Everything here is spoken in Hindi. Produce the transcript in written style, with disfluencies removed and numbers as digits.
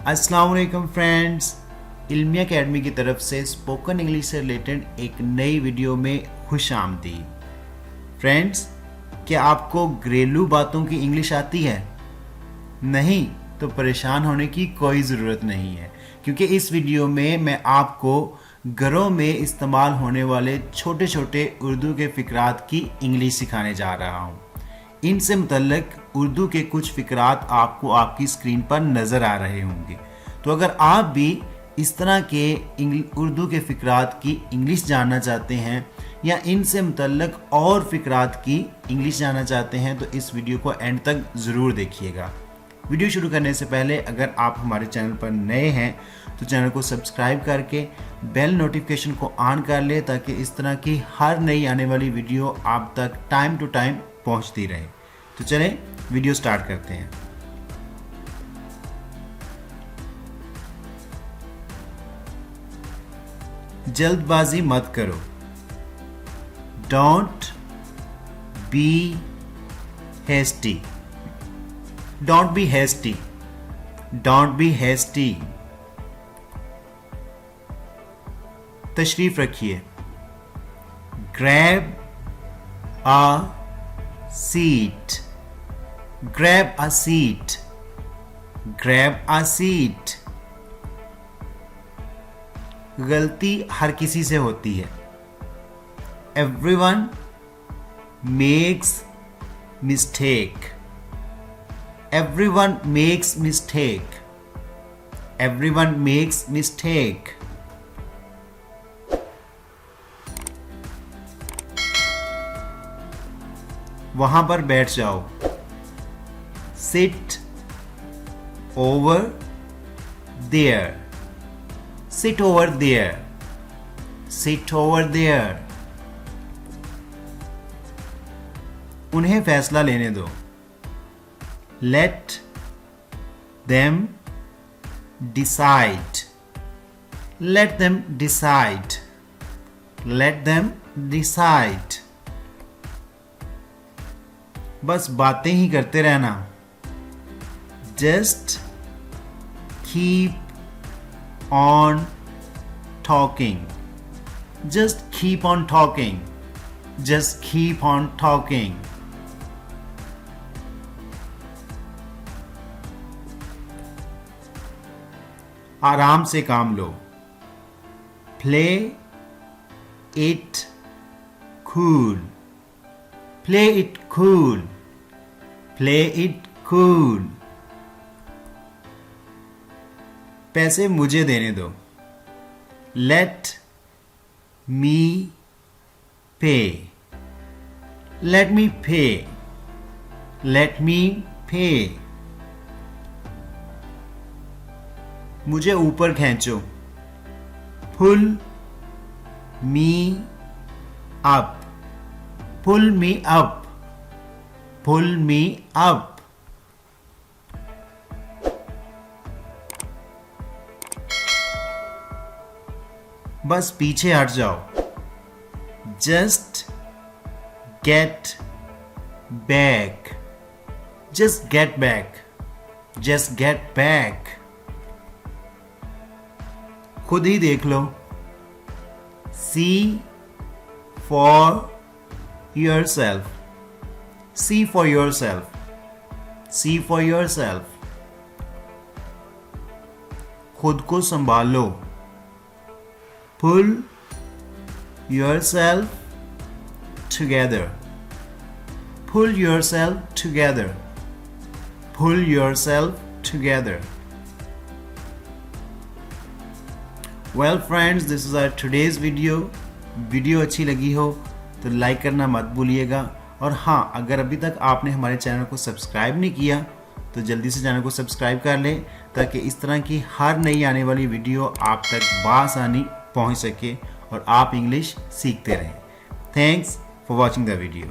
अस्सलाम वालेकुम फ्रेंड्स, इल्मी एकेडमी की तरफ से स्पोकन इंग्लिश से रिलेटेड एक नई वीडियो में खुश आमदीद। फ्रेंड्स, क्या आपको घरेलू बातों की इंग्लिश आती है? नहीं तो परेशान होने की कोई ज़रूरत नहीं है, क्योंकि इस वीडियो में मैं आपको घरों में इस्तेमाल होने वाले छोटे छोटे उर्दू के फ़िक्रात की इंग्लिश सिखाने जा रहा हूँ। इनसे मुतल्लिक उर्दू के कुछ फ़िक्रात आपको आपकी स्क्रीन पर नज़र आ रहे होंगे। तो अगर आप भी इस तरह के उर्दू के फ़िक्रात की इंग्लिश जानना चाहते हैं या इनसे मुतल्लिक और फ़िक्रात की इंग्लिश जानना चाहते हैं तो इस वीडियो को एंड तक ज़रूर देखिएगा। वीडियो शुरू करने से पहले अगर आप हमारे चैनल पर नए हैं तो चैनल को सब्सक्राइब करके बेल नोटिफिकेशन को ऑन कर ले, ताकि इस तरह की हर नई आने वाली वीडियो आप तक टाइम टू टाइम पहुंचती रहे। तो चलें वीडियो स्टार्ट करते हैं। जल्दबाजी मत करो। Don't be hasty. Don't be hasty. Don't be hasty. तशरीफ रखिए। Grab a seat. Grab a seat. Grab a seat. गलती हर किसी से होती है। Everyone makes mistake. Everyone makes mistake. Everyone makes mistake. वहां पर बैठ जाओ। Sit over there. Sit over there. Sit over there. उन्हें फैसला लेने दो। Let them decide. Let them decide. Let them decide. बस बातें ही करते रहना। Just keep on talking. Just keep on talking. Just keep on talking. आराम से काम लो। Play it cool. Play it cool. Play it cool. पैसे मुझे देने दो। Let me pay. Let me pay. Let me pay. मुझे ऊपर खींचो। Pull me up. Pull me up. Pull me up. बस पीछे हट जाओ। Just get back. Just get back. Just get back. खुद ही देख लो। See for yourself. See for yourself. See for yourself. खुद को संभाल लो। Pull yourself together. Pull yourself together. Pull yourself together. Well friends, this is our today's video. Video अच्छी लगी हो तो लाइक करना मत भूलिएगा, और हाँ, अगर अभी तक आपने हमारे चैनल को सब्सक्राइब नहीं किया तो जल्दी से चैनल को सब्सक्राइब कर लें, ताकि इस तरह की हर नई आने वाली वीडियो आप तक बआसानी पहुंच सके और आप इंग्लिश सीखते रहें। Thanks for watching the video.